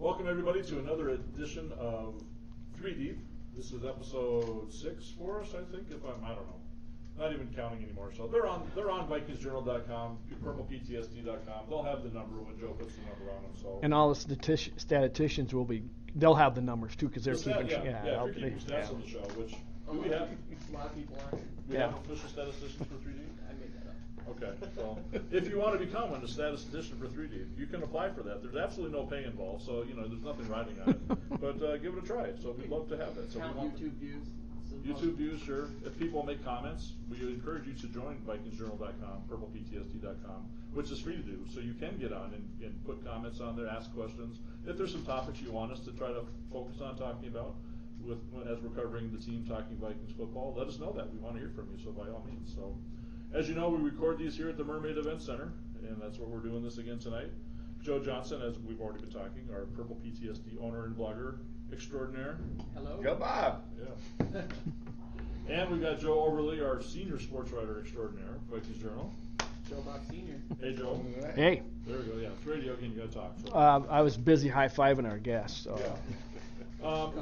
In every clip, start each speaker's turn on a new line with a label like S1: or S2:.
S1: Welcome everybody to another edition of 3 Deep. This is episode 6 for us, I think, I don't know. Not even counting anymore. So they're on VikingsJournal.com, PurplePTSD.com. They'll have the number when Joe puts the number on them. So.
S2: And all the statisticians they'll have the numbers too, because they're keeping.
S1: If you're keeping stats on the show, which do we have?
S3: A lot of people are.
S1: We have official statisticians for 3D?
S3: I made that up.
S1: Okay, so if you want to become a statistician for 3D, you can apply for that. There's absolutely no pay involved, so there's nothing riding on it. But give it a try. So we'd love to have that. So
S3: count
S1: we want
S3: YouTube views.
S1: YouTube views, sure. If people make comments, we encourage you to join VikingsJournal.com, PurplePTSD.com, which is free to do. So you can get on and put comments on there, ask questions. If there's some topics you want us to try to focus on talking about, as we're covering the team talking Vikings football, let us know that. We want to hear from you, so by all means. So, as you know, we record these here at the Mermaid Event Center, and that's what we're doing this again tonight. Joe Johnson, as we've already been talking, our Purple PTSD owner and blogger extraordinaire.
S3: Hello.
S4: Go Bob.
S1: Yeah. And we got Joe Oberle, our senior sports writer extraordinaire, Vikings Journal.
S3: Joe Bob Senior.
S1: Hey, Joe.
S2: Hey.
S1: There we go. Yeah, it's radio again. You got to talk. So.
S2: I was busy high-fiving our guests. So.
S1: Yeah.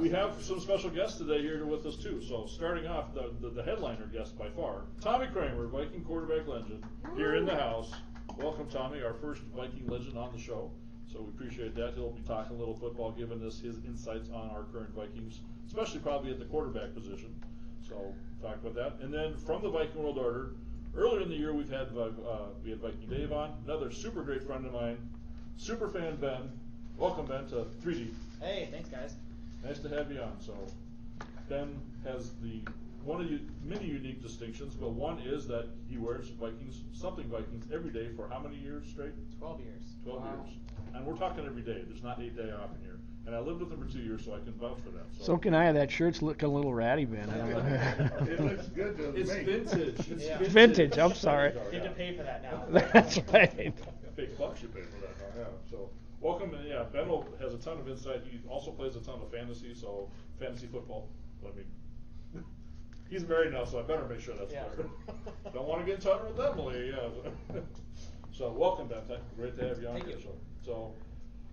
S1: We have some special guests today here with us too. So starting off, the headliner guest by far, Tommy Kramer, Viking quarterback legend, here in the house. Welcome, Tommy, our first Viking legend on the show. So we appreciate that. He'll be talking a little football, giving us his insights on our current Vikings, especially probably at the quarterback position. So talk about that. And then from the Viking World Order, earlier in the year we had Viking Dave on, another super great friend of mine, super fan Ben. Welcome, Ben, to 3D.
S3: Hey, thanks guys.
S1: Nice to have you on. So Ben has one of the many unique distinctions, but one is that he wears Vikings every day for how many years straight?
S3: 12 years.
S1: 12 years. And we're talking every day. There's not 8 day off in here. And I lived with him for 2 years, so I can vouch for that.
S2: So can I. That shirt's looking a little ratty, Ben.
S4: It looks good to me.
S1: It's vintage. It's
S2: vintage. I'm sorry.
S3: You have to pay for that now.
S2: That's right.
S1: Big bucks you pay for that now. Yeah. So welcome, and yeah, Ben has a ton of insight. He also plays a ton of fantasy, so fantasy football. He's married now, so I better make sure that's clear. Don't want to get in touch with Emily. Yeah. So welcome, Ben. Great to have you on
S3: Thank
S1: here.
S3: you.
S1: So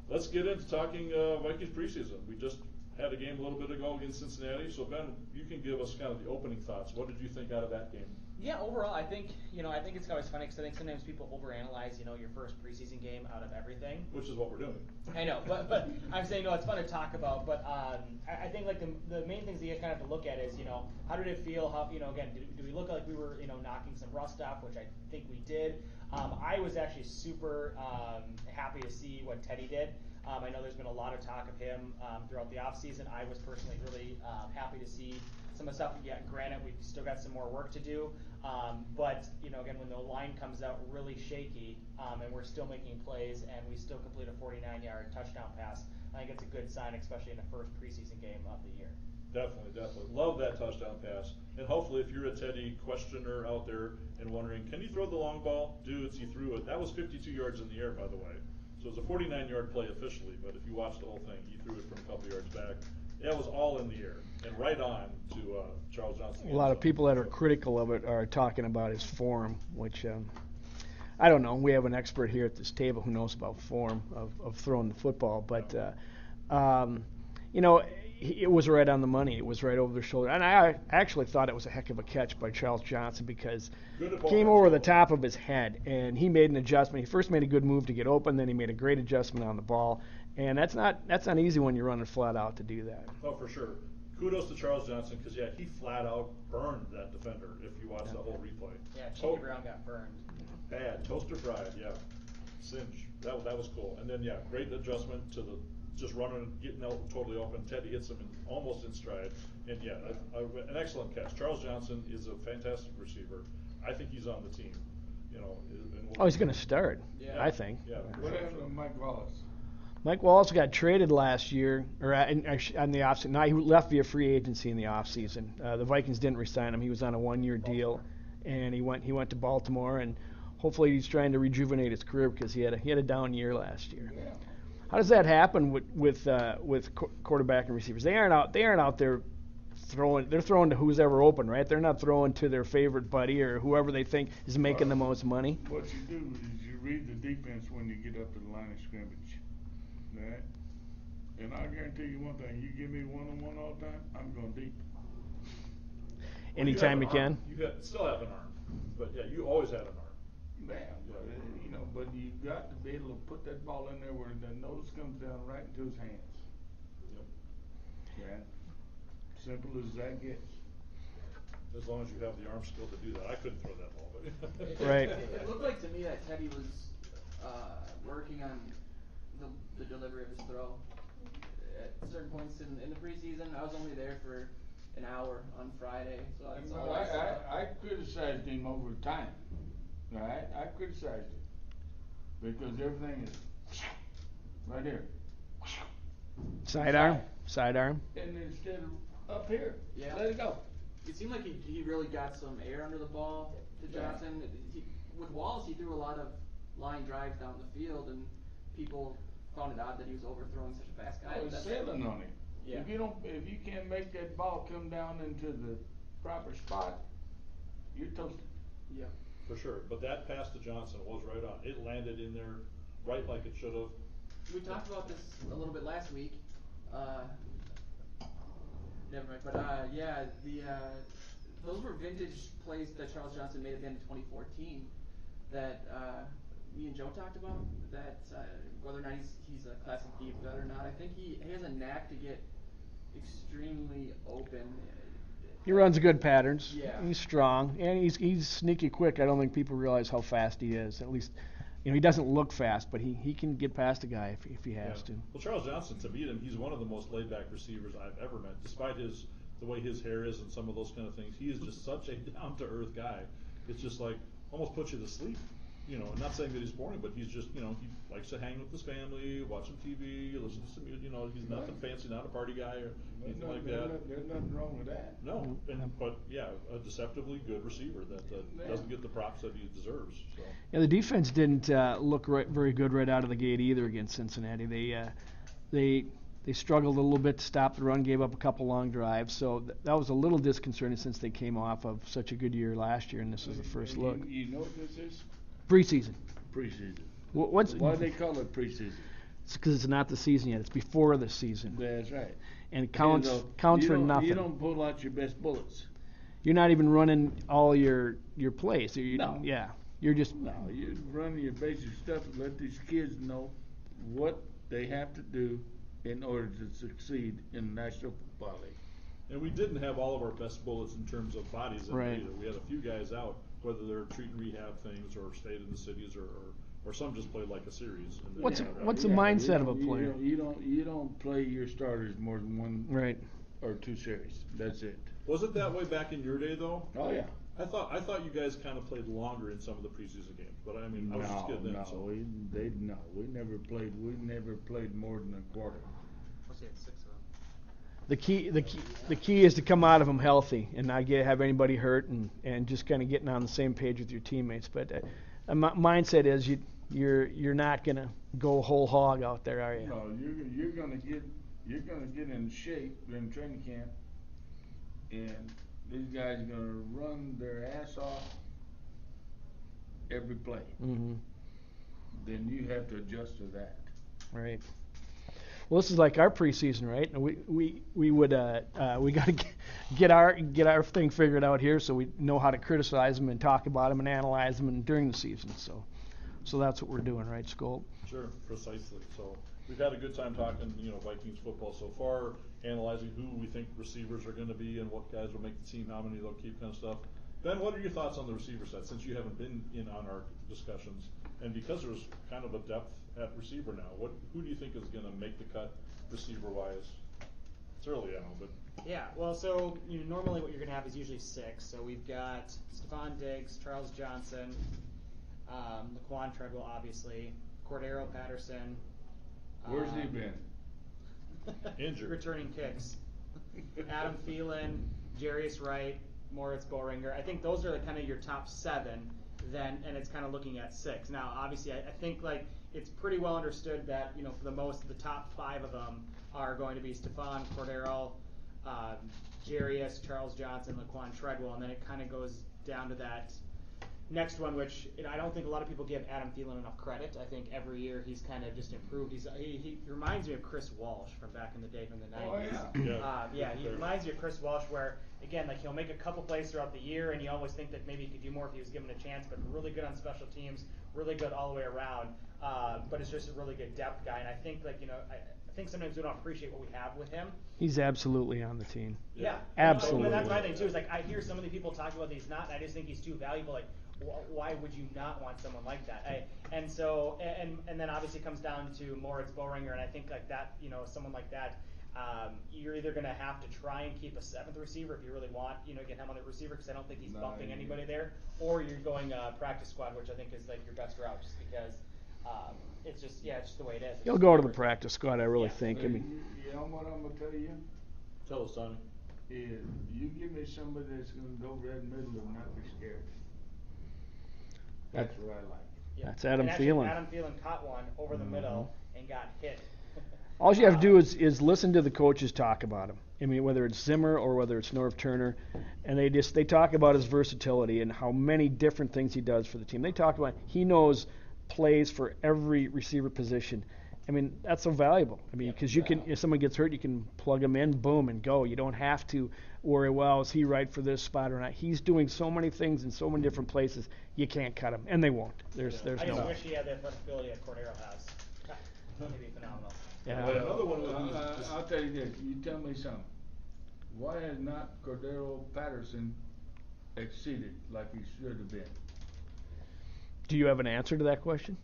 S1: let's get into talking Vikings preseason. We just had a game a little bit ago against Cincinnati. So Ben, you can give us kind of the opening thoughts. What did you think out of that game?
S3: Yeah, overall, I think it's always funny because I think sometimes people overanalyze, your first preseason game out of everything.
S1: Which is what we're doing.
S3: I know, but I'm saying, it's fun to talk about. But I think like the main things that you kind of have to look at is, how did it feel? How, again, did we look like we were, knocking some rust off, which I think we did. I was actually super happy to see what Teddy did. I know there's been a lot of talk of him throughout the offseason. I was personally really happy to see some of the stuff. Yeah, granted, we've still got some more work to do. But, again, when the line comes out really shaky and we're still making plays and we still complete a 49-yard touchdown pass, I think it's a good sign, especially in the first preseason game of the year.
S1: Definitely. Love that touchdown pass. And hopefully if you're a Teddy questioner out there and wondering, can you throw the long ball? Dudes, he threw it. That was 52 yards in the air, by the way. So it was a 49-yard play officially, but if you watch the whole thing, he threw it from a couple yards back. It was all in the air and right on to Charles Johnson.
S2: A lot of people that are critical of it are talking about his form, which I don't know. We have an expert here at this table who knows about form of throwing the football, but it was right on the money. It was right over their shoulder. And I actually thought it was a heck of a catch by Charles Johnson because it came over the top of his head, and he made an adjustment. He first made a good move to get open, then he made a great adjustment on the ball. And that's not easy when you're running flat out to do that.
S1: Oh, for sure. Kudos to Charles Johnson because, he flat out burned that defender if you watch the whole replay.
S3: Yeah, Chicky Brown got burned.
S1: Bad. Toaster fried, yeah. Singe. That was cool. And then, great adjustment to just running, getting out totally open. Teddy hits him almost in stride. And, an excellent catch. Charles Johnson is a fantastic receiver. I think he's on the team.
S2: He's going to start, I think.
S1: Yeah.
S4: What happened to Mike Wallace?
S2: Mike Wallace got traded last year, or on the offseason. No, he left via free agency in the offseason. The Vikings didn't re-sign him. He was on a 1-year deal, and he went to Baltimore, and hopefully he's trying to rejuvenate his career because he had a down year last year.
S4: Yeah.
S2: How does that happen with quarterback and receivers? They aren't out there throwing. They're throwing to who's ever open, right? They're not throwing to their favorite buddy or whoever they think is making the most money.
S4: What you do is you read the defense when you get up to the line of scrimmage, right? And I guarantee you one thing, you give me one-on-one all the time, I'm going deep.
S2: Anytime you can.
S1: You still have an arm, but yeah, you always had an arm.
S4: Man, but, but you got to be able to put that ball in there where the nose comes down right into his hands.
S1: Yep.
S4: Yeah. Simple as that gets.
S1: As long as you have the arm skill to do that. I couldn't throw that ball, but
S2: Right.
S5: It looked like to me that Teddy was working on the delivery of his throw. At certain points in the preseason, I was only there for an hour on Friday, so that's all I saw.
S4: I criticized him over time. Right? I criticized him because everything is right here.
S2: Sidearm.
S4: And instead of up here,
S5: Yeah.
S4: let it go.
S5: It seemed like he really got some air under the ball to Johnson. With Wallace, he threw a lot of line drives down the field, and people found it odd that he was overthrowing such a fast guy.
S4: I was sailing on him.
S5: Yeah.
S4: If you can't make that ball come down into the proper spot, you're toasted.
S5: Yeah.
S1: for sure. But that pass to Johnson was right on. It landed in there right like it should have.
S5: We talked about this a little bit last week. Never mind. But yeah, those were vintage plays that Charles Johnson made at the end of 2014 that me and Joe talked about. That whether or not he's a classic deep vet or not, I think he has a knack to get extremely open.
S2: He runs good patterns.
S5: Yeah.
S2: He's strong and he's sneaky quick. I don't think people realize how fast he is. At least, he doesn't look fast, but he can get past a guy if he has to.
S1: Well, Charles Johnson, to beat him, he's one of the most laid-back receivers I've ever met. Despite the way his hair is and some of those kind of things, he is just such a down-to-earth guy. It's just like almost puts you to sleep. I'm not saying that he's boring, but he's just, he likes to hang with his family, watch some TV, listen to some music. He's nothing fancy, not a party guy or anything like that.
S4: There's nothing wrong with that.
S1: No, but yeah, a deceptively good receiver that doesn't get the props that he deserves. So.
S2: Yeah, the defense didn't look very good right out of the gate either against Cincinnati. They struggled a little bit to stop the run, gave up a couple long drives. So that was a little disconcerting since they came off of such a good year last year, and this is the first look.
S4: You know what this is?
S2: Preseason.
S4: Preseason.
S2: Why
S4: do they call it preseason?
S2: It's because it's not the season yet. It's before the season.
S4: That's right.
S2: And it counts for nothing.
S4: You don't pull out your best bullets.
S2: You're not even running all your plays.
S4: No.
S2: Yeah. You're just.
S4: No, you're running your basic stuff and let these kids know what they have to do in order to succeed in the National Football League.
S1: And we didn't have all of our best bullets in terms of bodies in
S2: Right.
S1: there either. We had a few guys out, whether they're treating rehab things or stayed in the cities or some just played like a series. And then
S2: What's the mindset of a player?
S4: You don't play your starters more than one
S2: Right.
S4: or two series. That's it.
S1: Was it that way back in your day though?
S4: Oh yeah.
S1: I thought you guys kind of played longer in some of the preseason games, but I mean I was just a kid then. So.
S4: We never played more than a quarter.
S5: What's he at 6 of them?
S2: The key is to come out of them healthy and not have anybody hurt and just kind of getting on the same page with your teammates. But mindset is you're not gonna go whole hog out there, are you?
S4: No, you're gonna get in shape during training camp, and these guys are gonna run their ass off every play.
S2: Mm-hmm.
S4: Then you have to adjust to that.
S2: Right. Well, this is like our preseason, right? And we got to get our thing figured out here, so we know how to criticize them and talk about them and analyze them and during the season. So that's what we're doing, right, Skolt?
S1: Sure, precisely. So we've had a good time talking, Vikings football so far, analyzing who we think receivers are going to be and what guys will make the team, how many they'll keep, kind of stuff. Ben, what are your thoughts on the receiver side, since you haven't been in on our discussions? And because there's kind of a depth at receiver now, who do you think is going to make the cut receiver-wise? It's early, I know, but...
S3: Yeah, well, so normally what you're going to have is usually 6. So we've got Stephon Diggs, Charles Johnson, Laquan Treadwell, obviously, Cordero Patterson.
S4: Where's he been?
S1: Injured.
S3: Returning kicks. Adam Thielen, Jarius Wright, Moritz Boehringer. I think those are kind of your top 7. And it's kind of looking at 6. Now, obviously, I think it's pretty well understood that for the most, the top 5 of them are going to be Stephon, Cordero, Jarius, Charles Johnson, Laquan Treadwell, and then it kind of goes down to that Next one, which I don't think a lot of people give Adam Thielen enough credit. I think every year he's kind of just improved. He reminds me of Chris Walsh from back in the day from the 90s.
S4: Oh,
S3: yeah, he reminds me of Chris Walsh where, again, like he'll make a couple plays throughout the year and you always think that maybe he could do more if he was given a chance, but really good on special teams, really good all the way around. But it's just a really good depth guy. And I think, like, I think sometimes we don't appreciate what we have with him.
S2: He's absolutely on the team.
S3: Yeah.
S2: Absolutely.
S3: And that's my thing, too, is like I hear so many people talk about that he's not, and I just think he's too valuable. Like, why would you not want someone like that? And then obviously it comes down to Moritz Boehringer, and I think like that, someone like that, you're either going to have to try and keep a seventh receiver if you really want, get him on the receiver, because I don't think he's bumping anybody there, or you're going practice squad, which I think is like your best route, just because it's just the way it is.
S2: He'll go to the practice squad, I really think.
S4: You know what I'm gonna tell you?
S1: Tell us, Tommy.
S4: Is you give me somebody that's gonna go red middle and not be scared. That's what I like.
S3: Yeah.
S2: That's Adam
S3: and actually,
S2: Thielen.
S3: Adam Thielen caught one over the middle and got hit.
S2: All you have to do is listen to the coaches talk about him. I mean, whether it's Zimmer or whether it's Norv Turner, and they talk about his versatility and how many different things he does for the team. They talk about he knows plays for every receiver position. I mean, that's so valuable. I mean, because if someone gets hurt, you can plug him in, boom, and go. You don't have to worry, well, is he right for this spot or not? He's doing so many things in so many different places, you can't cut him, and they won't. There's
S3: I
S2: no.
S3: just wish he had the flexibility that Cordero has. That'd be phenomenal.
S2: Yeah.
S1: Well, another one
S4: I'll tell you this. You tell me something. Why has not Cordero Patterson exceeded like he should have been?
S2: Do you have an answer to that question?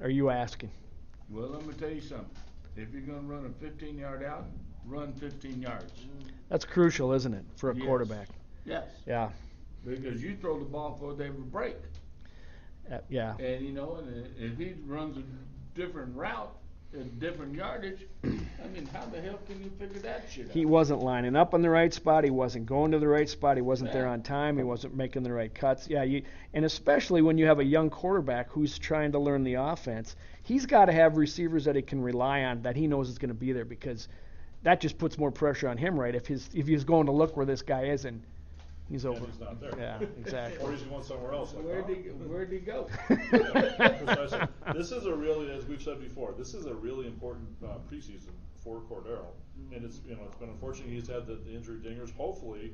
S2: Are you asking?
S4: Well, let me tell you something. If you're going to run a 15-yard out, run 15 yards.
S2: That's crucial, isn't it, for a
S4: Yes.
S2: quarterback?
S4: Yes.
S2: Yeah.
S4: Because you throw the ball before they would break.
S2: Yeah.
S4: And, and if he runs a different route, a different yardage, I mean, how the hell can you figure that shit out?
S2: He wasn't lining up on the right spot. He wasn't going to the right spot. He wasn't there on time. He wasn't making the right cuts. Yeah, and especially when you have a young quarterback who's trying to learn the offense, he's got to have receivers that he can rely on, that he knows is going to be there, because that just puts more pressure on him, right? If he's going to look where this guy is and he's over.
S1: He's not there.
S2: Yeah, exactly.
S1: Or he's going somewhere else. Like,
S4: Where'd he go?
S1: Precisely. This is a really, as we've said before, this is a really important preseason for Cordero, and it's been unfortunate he's had the injury dingers. Hopefully,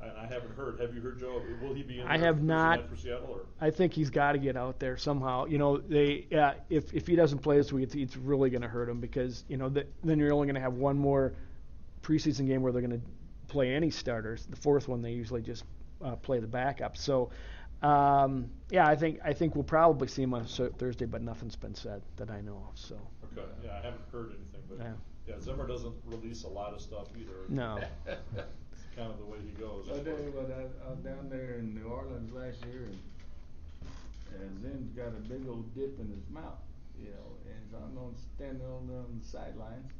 S1: I haven't heard. Have you heard, Joe? Will he be in?
S2: I have not.
S1: For Seattle, or?
S2: I think he's got to get out there somehow. If he doesn't play this week, it's really going to hurt him, because then you're only going to have one more preseason game where they're going to play any starters. The fourth one they usually just play the backup. So, I think we'll probably see him on Thursday, but nothing's been said that I know of. So.
S1: Okay. Yeah, I haven't heard anything, but Zimmer doesn't release a lot of stuff either.
S2: No.
S1: It's kind of the way he goes.
S4: I'll tell you what, I was down there in New Orleans last year, and Zim's got a big old dip in his mouth, and so I'm standing on the sidelines.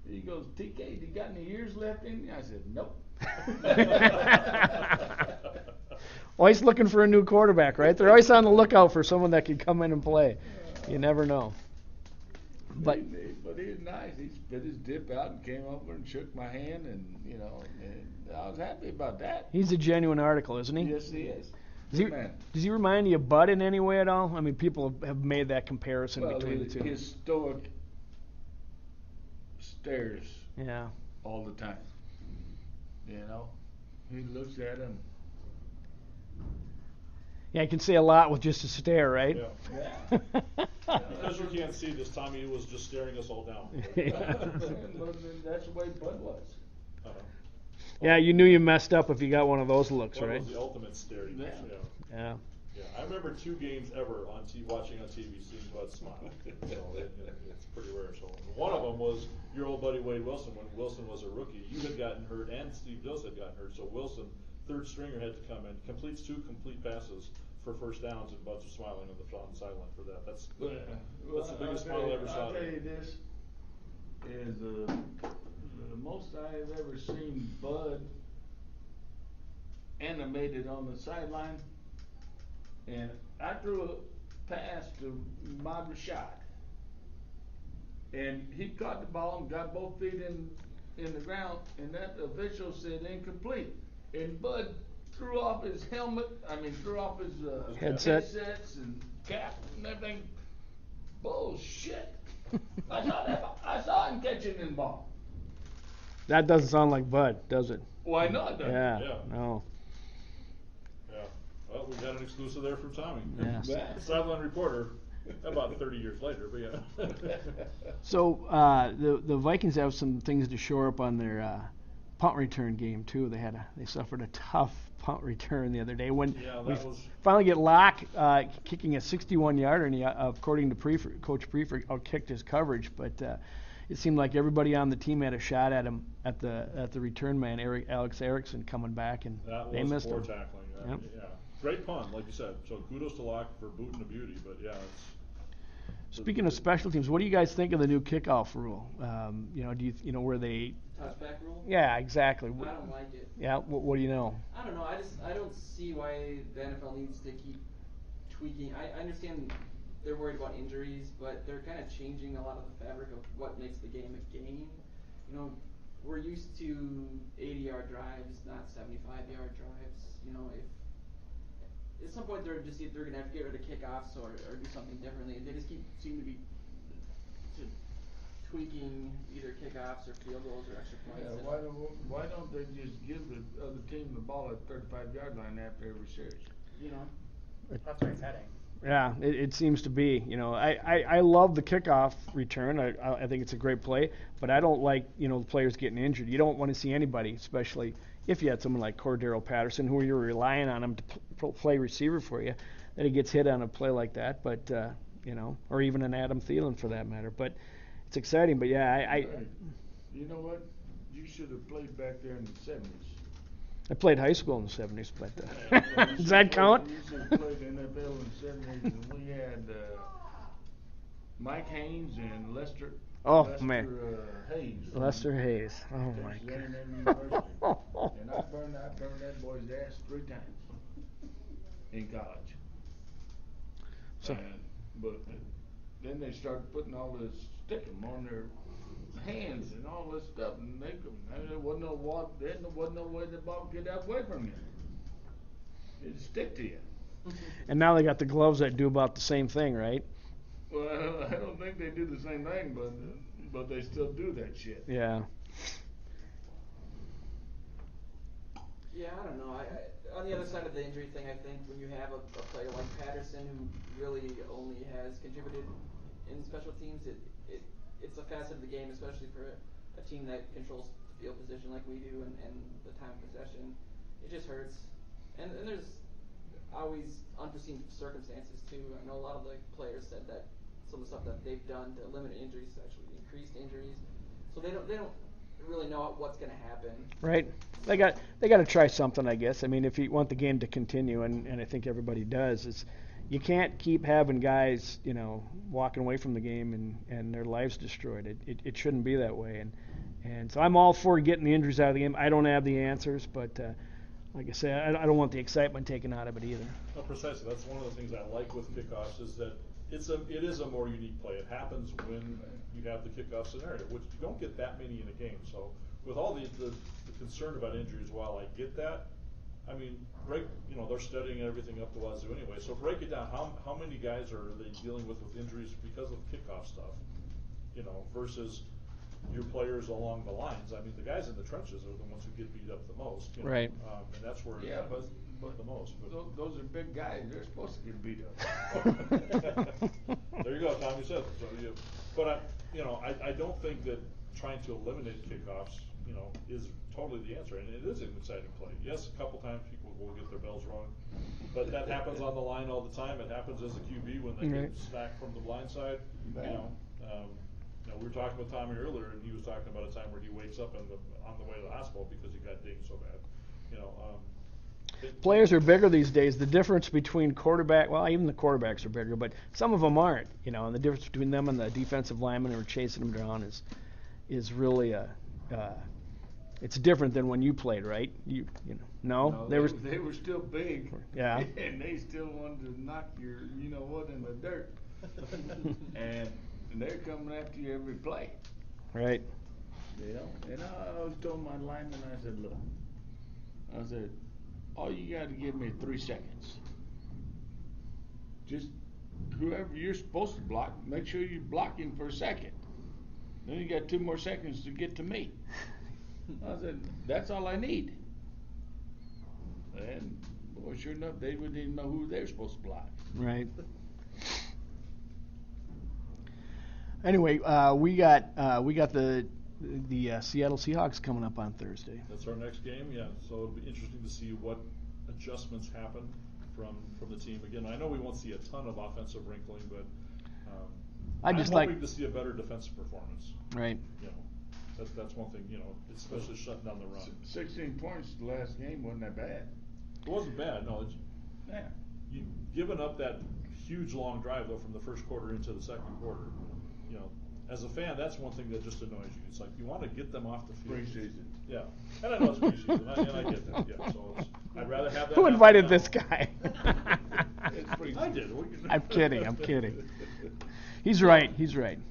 S4: He goes, TK, you got any years left in you? I said, nope.
S2: Well, he's looking for a new quarterback, right? They're always on the lookout for someone that can come in and play. You never know. But
S4: he's nice. He spit his dip out and came over and shook my hand, and and I was happy about that.
S2: He's a genuine article, isn't he?
S4: Yes, he is.
S2: Does he remind you of Bud in any way at all? I mean, people have made that comparison between the two.
S4: His stoic stares all the time. He looks at him.
S2: Yeah, you can say a lot with just a stare, right?
S1: Yeah. As you can't see this, Tommy was just staring us all down.
S4: That's the way Bud was.
S2: Yeah, you knew you messed up if you got one of those looks,
S1: Bud
S2: right?
S1: was the ultimate stare.
S2: Yeah.
S1: I remember 2 games ever watching on TV seeing Bud smile. So it's pretty rare. So one of them was your old buddy Wade Wilson when Wilson was a rookie. You had gotten hurt and Steve Dills had gotten hurt. So Wilson, third stringer, had to come in, completes 2 complete passes for first downs, and Bud's smiling on the sideline for that. That's the biggest smile I ever saw.
S4: I'll tell you this is the most I've ever seen Bud animated on the sideline. And I threw a pass to Ahmad Rashad, and he caught the ball and got both feet in the ground, and that official said incomplete. And Bud threw off his helmet. Threw off his
S2: Headset.
S4: headsets and cap and everything. Bullshit. I saw him catching the ball.
S2: That doesn't sound like Bud, does it?
S4: Why not?
S2: Yeah.
S1: Yeah.
S2: No.
S1: Yeah. Well, we got an exclusive there from Tommy.
S2: Yeah.
S1: Sideline reporter. About 30 years later, but yeah.
S2: So the Vikings have some things to shore up on their punt return game too. They suffered a tough punt return the other day when we finally get Locke kicking a 61-yarder, and he, according to Coach Prefer, outkicked his coverage. But it seemed like everybody on the team had a shot at him at the return man, Alex Erickson, coming back, and they missed him.
S1: That was poor tackling.
S2: Yep.
S1: Yeah, great punt, like you said. So kudos to Locke for booting the beauty. But yeah,
S2: Speaking of special teams, what do you guys think of the new kickoff rule? Do you where they
S5: Touchback rule?
S2: Yeah, exactly.
S5: I don't like it.
S2: Yeah, what do you know?
S5: I don't know. I don't see why the NFL needs to keep tweaking. I understand they're worried about injuries, but they're kind of changing a lot of the fabric of what makes the game a game. We're used to 80-yard drives, not 75-yard drives. If at some point they're going to have to get rid of kickoffs or do something differently. They just seem to be tweaking either kickoffs or field goals or extra points.
S4: Yeah, why don't they just give the other team the ball at the 35-yard line after every series?
S3: That's where it's heading.
S2: Yeah, it seems to be. I love the kickoff return. I think it's a great play, but I don't like the players getting injured. You don't want to see anybody, especially if you had someone like Cordero Patterson, who you're relying on him to play receiver for you, that he gets hit on a play like that. But or even an Adam Thielen for that matter. But it's exciting. But yeah,
S4: You know what? You should have played back there in the 70s.
S2: I played high school in the 70s, but does that count?
S4: You should have played NFL in the 70s, and we had Mike Haynes and Lester.
S2: Oh,
S4: Lester,
S2: man.
S4: Hayes.
S2: Lester Hayes. Oh my
S4: Texas
S2: God.
S4: A&M University. And I burned that boy's ass 3 times in college.
S2: So,
S4: But then they started putting all this stickum on their hands and all this stuff, and there wasn't no way the ball could get away from you. It'd stick to you.
S2: and now they got the gloves that do about the same thing, right?
S4: Well, I don't think they do the same thing, but they still do that shit.
S2: Yeah.
S5: Yeah, I don't know. On the other side of the injury thing, I think when you have a player like Patterson who really only has contributed in special teams, it's a facet of the game, especially for a team that controls the field position like we do and the time of possession. It just hurts. And there's always unforeseen circumstances too. I know a lot of the players said that some of the stuff that they've done to eliminate injuries has actually increased injuries. So they don't really know what's going to happen.
S2: Right. They got to try something, I guess. I mean, if you want the game to continue, and I think everybody does, is you can't keep having guys, walking away from the game and their lives destroyed. It shouldn't be that way. And so I'm all for getting the injuries out of the game. I don't have the answers, but like I say, I don't want the excitement taken out of it either.
S1: No, precisely. That's one of the things I like with kickoffs is that it is a more unique play. It happens when you have the kickoff scenario, which you don't get that many in a game. So with all the concern about injuries, while I get that, I mean, they're studying everything up the wazoo anyway. So break it down. How many guys are they dealing with injuries because of kickoff stuff? Versus your players along the lines. I mean, the guys in the trenches are the ones who get beat up the most.
S2: Right.
S1: And that's where it happens the most. But
S4: Those are big guys. They're supposed to get beat up.
S1: There you go, Tommy said. But I don't think that trying to eliminate kickoffs, is totally the answer. And it is an exciting play. Yes, a couple times people will get their bells wrong, but that happens on the line all the time. It happens as a QB when they get snapped from the blind side. We were talking with Tommy earlier, and he was talking about a time where he wakes up on the way to the hospital because he got dinged so bad.
S2: Players are bigger these days. The difference between even the quarterbacks are bigger, but some of them aren't. And the difference between them and the defensive linemen who are chasing them down is really it's different than when you played, right? No,
S4: they were still big.
S2: Yeah.
S4: And they still wanted to knock your what in the dirt. and they're coming after you every play.
S2: Right.
S4: And I always told my linemen, I said, look, all you got to give me 3 seconds. Just whoever you're supposed to block, make sure you block him for a second. Then you got 2 more seconds to get to me. I said, that's all I need. And boy, sure enough, they didn't even know who they were supposed to block.
S2: Right. Anyway, we got the Seattle Seahawks coming up on Thursday.
S1: That's our next game, yeah. So it'll be interesting to see what adjustments happen from the team. Again, I know we won't see a ton of offensive wrinkling, but I'm hoping to see a better defensive performance.
S2: Right.
S1: You know, that's one thing. You know, especially shutting down the run.
S4: 16 points the last game wasn't that bad.
S1: It wasn't bad. No,
S4: Yeah.
S1: you giving up that huge long drive though from the first quarter into the second quarter. You know, as a fan, that's one thing that just annoys you. It's like you want to get them off the field.
S4: Preseason.
S1: Yeah, and I know it's preseason, and I get that. Yeah, so I'd rather have that.
S2: Who invited
S1: now.
S2: this guy?
S4: It's preseason.
S1: I did.
S2: I'm kidding. He's right.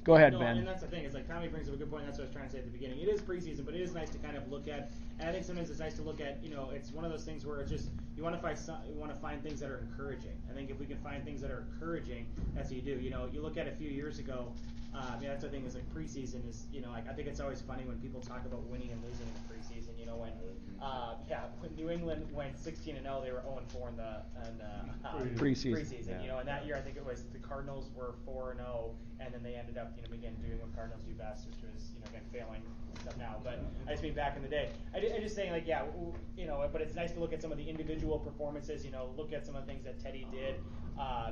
S2: Go ahead, Ben.
S3: And that's the thing. It's like Tommy brings up a good point. That's what I was trying to say at the beginning. It is preseason, but it is nice to kind of look at. And I think sometimes it's nice to look at. You know, it's one of those things where it's just you want to find things that are encouraging. I think if we can find things that are encouraging, that's what you do. You know, you look at a few years ago. That's the thing. Is like preseason is. You know, like I think it's always funny when people talk about winning and losing in the preseason. You know, when New England went 16-0, they were 0-4 in the
S2: preseason.
S3: You know, and that year I think it was the Cardinals were 4-0, and then they ended up, you know, again doing what Cardinals do best, which was, you know, again failing stuff now. But I just mean back in the day. I just saying like, yeah, you know, but it's nice to look at some of the individual performances. You know, look at some of the things that Teddy did.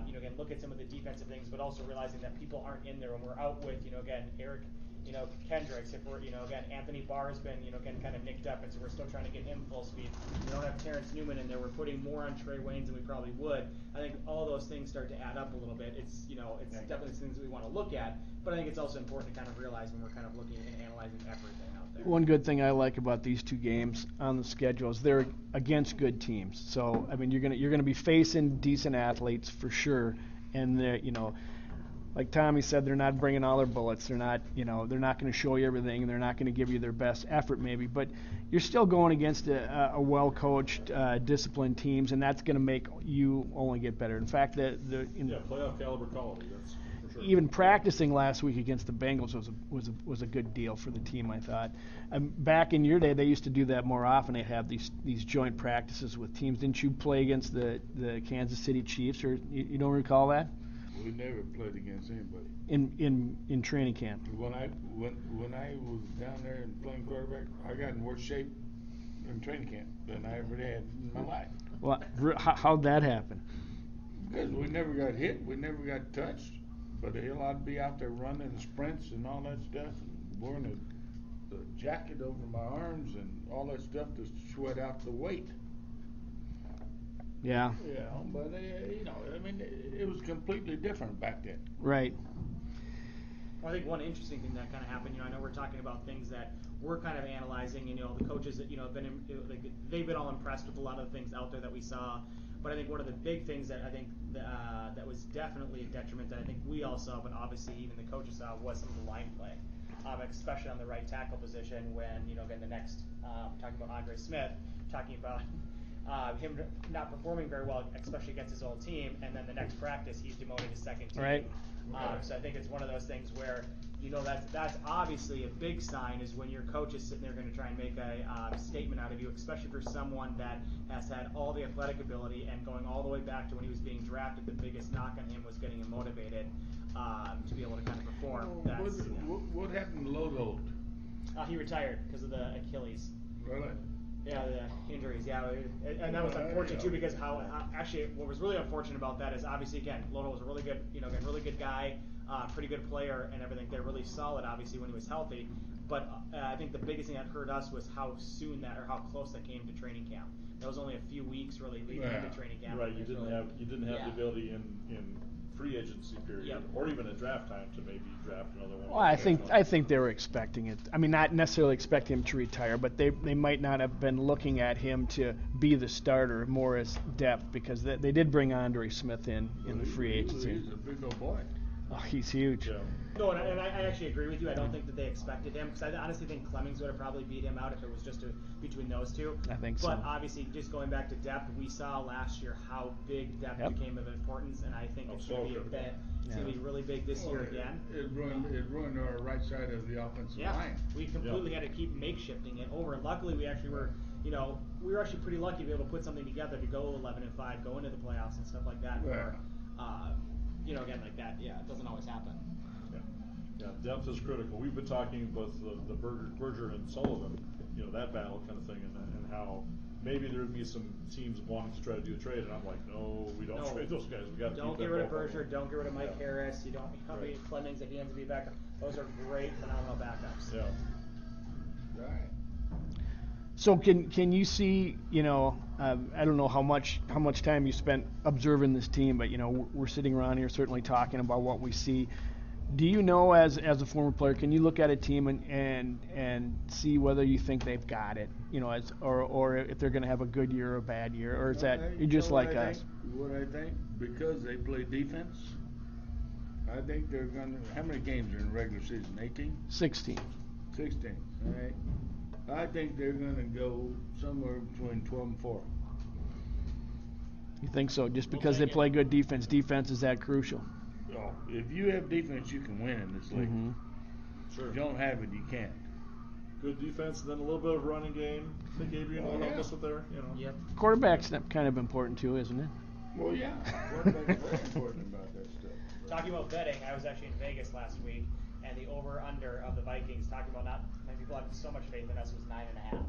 S3: You know, again, look at some of the defensive things, but also realizing that people aren't in there, and we're out with, you know, again, Eric. You know, Kendricks, if we're, you know, again, Anthony Barr's been, you know, again, kind of nicked up, and so we're still trying to get him full speed. We don't have Terrence Newman in there. We're putting more on Trey Waynes than we probably would. I think all those things start to add up a little bit. It's, you know, it's definitely things that we want to look at, but I think it's also important to kind of realize when we're kind of looking and analyzing everything out there.
S2: One good thing I like about these 2 games on the schedule is they're against good teams. So I mean, you're gonna be facing decent athletes for sure, and they're, you know, like Tommy said, they're not bringing all their bullets. They're not going to show you everything, and they're not going to give you their best effort maybe. But you're still going against a well-coached, disciplined teams, and that's going to make you only get better. In fact,
S1: playoff caliber quality. That's for sure.
S2: Even practicing last week against the Bengals was a good deal for the team, I thought. Back in your day, they used to do that more often. They have these joint practices with teams. Didn't you play against the Kansas City Chiefs, or you don't recall that?
S4: We never played against anybody.
S2: In training camp.
S4: When I was down there and playing quarterback, I got in worse shape in training camp than I ever had in my life.
S2: Well, how'd that happen?
S4: Because we never got hit, we never got touched. But hell, I'd be out there running sprints and all that stuff, and wearing the jacket over my arms and all that stuff to sweat out the weight.
S2: Yeah.
S4: Yeah, but you know, I mean, it was completely different back then.
S2: Right.
S3: Well, I think one interesting thing that kind of happened, you know, I know we're talking about things that we're kind of analyzing, you know, the coaches that, you know, have been, they've been all impressed with a lot of the things out there that we saw. But I think one of the big things that I think that was definitely a detriment that I think we all saw, but obviously even the coaches saw, was some of the line play, especially on the right tackle position when, you know, again, the next, talking about Andre Smith, talking about him not performing very well, especially against his old team, and then the next practice he's demoted to second team.
S2: Right.
S3: So I think it's one of those things where, you know, that's obviously a big sign is when your coach is sitting there going to try and make a statement out of you, especially for someone that has had all the athletic ability and going all the way back to when he was being drafted. The biggest knock on him was getting him motivated to be able to kind of perform.
S4: What happened to Lodo?
S3: He retired because of the Achilles.
S4: Really?
S3: Yeah, the injuries. Yeah, and that was unfortunate too because how actually what was really unfortunate about that is obviously again Lodo was a really good, you know, again really good guy, pretty good player and everything. They're really solid obviously when he was healthy, but I think the biggest thing that hurt us was how soon that or how close that came to training camp. That was only a few weeks really leading into training camp.
S1: Right, you didn't have the ability in free agency period or even at draft time to maybe draft another one.
S2: Well, I think they were expecting it. I mean, not necessarily expecting him to retire, but they might not have been looking at him to be the starter more as depth because they did bring Andre Smith in the free agency.
S4: He's a big old boy.
S2: Oh, he's huge.
S1: Yeah.
S3: No, and I actually agree with you. I don't think that they expected him, because I honestly think Clemmings would have probably beat him out if it was just between those two.
S2: I think so.
S3: But obviously, just going back to depth, we saw last year how big depth became of importance, and I think it's going to be it's going to be really big this year again.
S4: It ruined our right side of the offensive line.
S3: We completely had to keep makeshifting it over. And luckily, we actually were, we were actually pretty lucky to be able to put something together to go 11-5, go into the playoffs and stuff like that. Where, again, like that, it doesn't always happen.
S1: Yeah, depth is critical. We've been talking about the Berger and Sullivan, that battle kind of thing, and how maybe there would be some teams wanting to try to do a trade, and I'm like, no, we don't trade those guys. We got to
S3: don't get rid of Berger. Don't get rid of Mike Harris. You don't be Clemmings if he ends up being backup. Those are great, phenomenal backups.
S1: Yeah.
S4: Right.
S2: So can you see, I don't know how much time you spent observing this team, but we're sitting around here certainly talking about what we see. Do you know, as a former player, can you look at a team and see whether you think they've got it, or if they're going to have a good year or a bad year, or is that you're just like us?
S4: What I think, because they play defense, I think they're going to. How many games are in the regular season? 18?
S2: 16.
S4: 16. All right. I think they're going to go somewhere between 12 and 4.
S2: You think so? Just because they play good defense? Defense is that crucial?
S4: Oh, if you have defense, you can win in this league.
S2: Mm-hmm.
S1: Sure.
S4: If you don't have it, you can't.
S1: Good defense, and then a little bit of running game. I think Adrian will help us with there.
S3: Yep.
S2: Quarterback's kind of important too, isn't it?
S4: Well, yeah. Quarterback's very important about that stuff.
S3: Talking about betting, I was actually in Vegas last week, and the over/under of the Vikings, talking about not many people having so much faith in us, was 9.5.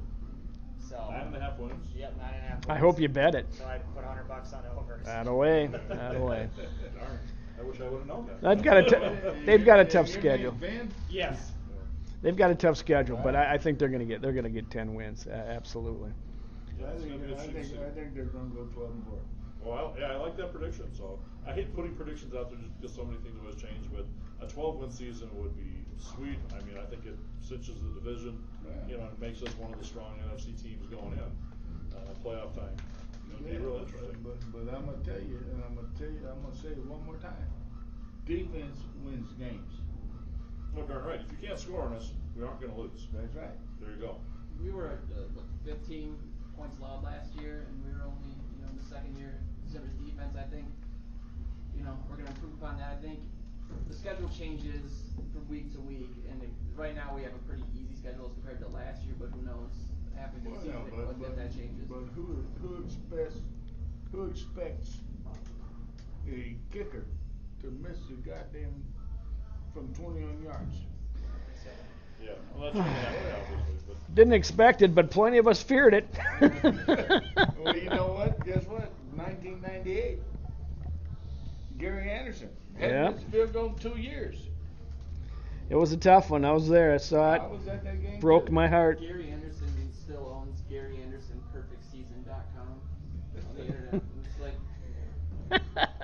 S3: So
S1: 9.5 wins.
S3: Yep, 9.5 wins.
S2: I hope you bet it.
S3: So I put $100 on over.
S2: That away.
S1: Darn. I wish I would have known that.
S2: They've got a tough schedule.
S3: Yes.
S2: They've got a tough schedule, but I think they're going to get 10 wins. Absolutely.
S1: Yeah,
S4: I think they're going to go 12 and 4.
S1: Well, I like that prediction. So I hate putting predictions out there just because so many things always change. But a 12-win season would be sweet. I mean, I think it cinches the division. And it makes us one of the strong NFC teams going in playoff time. It'd be real interesting.
S4: But I'm gonna tell you, and I'm gonna say it one more time. Defense wins games.
S1: Oh, darn right. If you can't score on us, we aren't going to lose.
S4: That's right.
S1: There you go.
S5: We were 15 points allowed last year, and we were only, in the second year, Zimmer's defense. I think, we're going to improve upon that. I think the schedule changes from week to week, and right now we have a pretty easy schedule as compared to last year. But who knows? After the season, if that changes.
S4: But who expects a kicker to miss a goddamn from 21 yards?
S1: Yeah, well, that's going to happen, obviously. But
S2: Didn't expect it, but plenty of us feared it.
S4: Well, you know what? Guess what? 1998. Gary Anderson hadn't missed a field goal in 2 years.
S2: It was a tough one. I was there. I saw it.
S4: I was at that game.
S2: Broke
S4: too.
S2: my heart.
S5: Gary Anderson still owns GaryAndersonPerfectSeason.com on the internet. It's like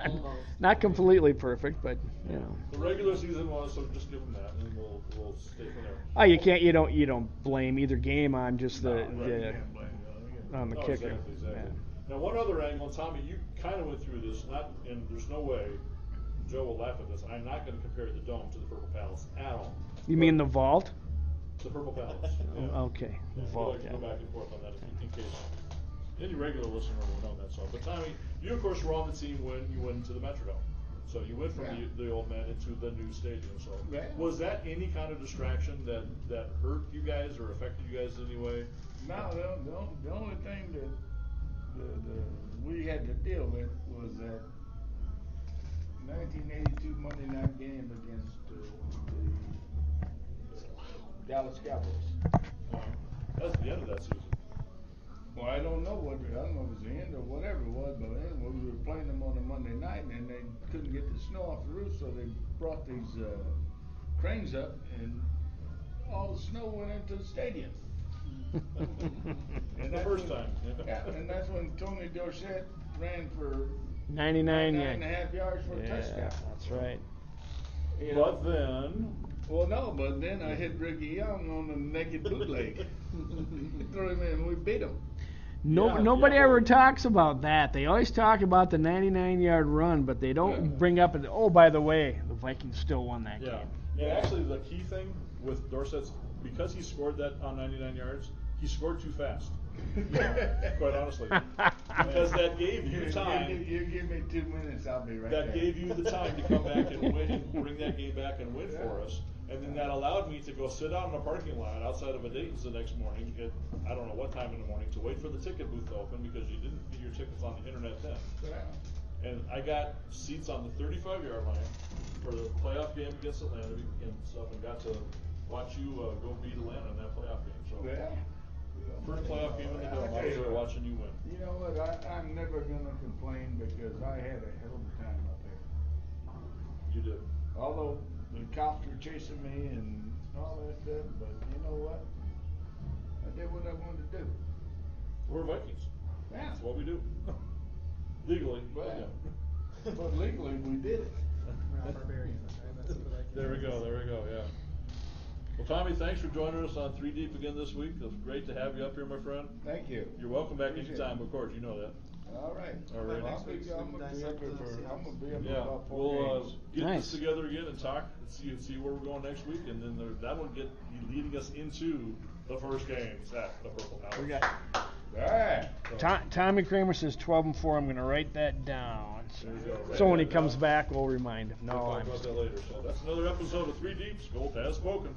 S5: almost.
S2: Not completely perfect, but
S1: the regular season was, so just give them that, and then we'll stay from there.
S2: Oh, you don't blame either game on just on the kicker.
S1: Exactly.
S2: Yeah.
S1: Now, one other angle, Tommy, you kind of went through this, and there's no way Joe will laugh at this. I'm not going to compare the Dome to the Purple Palace at all.
S2: You mean the vault?
S1: The Purple Palace. Yeah.
S2: Okay, the
S1: Yeah,
S2: vault.
S1: we'll like to go back and forth on that in case any regular listener will know that song. But Tommy, you of course were on the team when you went to the Metrodome. So you went from the old man into the new stadium. So was that any kind of distraction that hurt you guys or affected you guys in any way?
S4: No, the only thing that we had to deal with was that 1982 Monday night game against the Dallas Cowboys.
S1: That's the end of that season.
S4: Well, I don't know if it was the end or whatever it was, but anyway, we were playing them on a Monday night, and they couldn't get the snow off the roof, so they brought these cranes up, and all the snow went into the stadium.
S1: And the first time.
S4: Yeah, and that's when Tony Dorsett ran for
S2: 99
S4: and a half yards for a touchdown.
S2: That's right.
S1: But then.
S4: Well, no, but then I hit Ricky Young on the naked bootleg. Threw him in, and we beat him.
S2: Nobody ever talks about that. They always talk about the 99-yard run, but they don't bring up it. Oh, by the way, the Vikings still won that game.
S1: And actually, the key thing with Dorsett's, because he scored that on 99 yards, he scored too fast. Quite honestly, because that gave you time.
S4: You give me 2 minutes, I'll be right there.
S1: That gave you the time to come back and win, and bring that game back and win for us. And then that allowed me to go sit out in a parking lot outside of a Dayton's the next morning at I don't know what time in the morning to wait for the ticket booth to open because you didn't get your tickets on the internet then. And I got seats on the 35-yard line for the playoff game against Atlanta and stuff, and got to watch you go beat Atlanta in that playoff game. So first playoff game in the dome, I was there watching you win.
S4: You know what? I'm never gonna complain because I had a hell of a time up there.
S1: You did.
S4: Although the cops were chasing me and all that stuff, but you know what? I did what I wanted to do.
S1: We're Vikings.
S4: Yeah.
S1: That's what we do. Legally.
S4: Well, but legally we did it.
S3: We're not barbarians, right? That's what I can
S1: There we go, yeah. Well, Tommy, thanks for joining us on 3 Deep again this week. It was great to have you up here, my friend.
S4: Thank you.
S1: You're welcome back
S4: Appreciate
S1: anytime,
S4: it.
S1: of course, you know that.
S4: All right.
S1: All right.
S4: I'm gonna be up here
S1: Yeah,
S4: about 4
S1: we'll
S4: games.
S1: get
S2: Nice.
S1: this together again and talk and see where we're going next week, and then that'll get leading us into the first games at the Purple House.
S2: We got
S4: All right.
S2: Tommy Kramer says 12-4. I'm going to write that down.
S1: There you go.
S2: So when he comes back, we'll remind him.
S1: We'll
S2: No,
S1: talk
S2: I'm
S1: about that later. So that's another episode of 3 Deep. Skolt has spoken.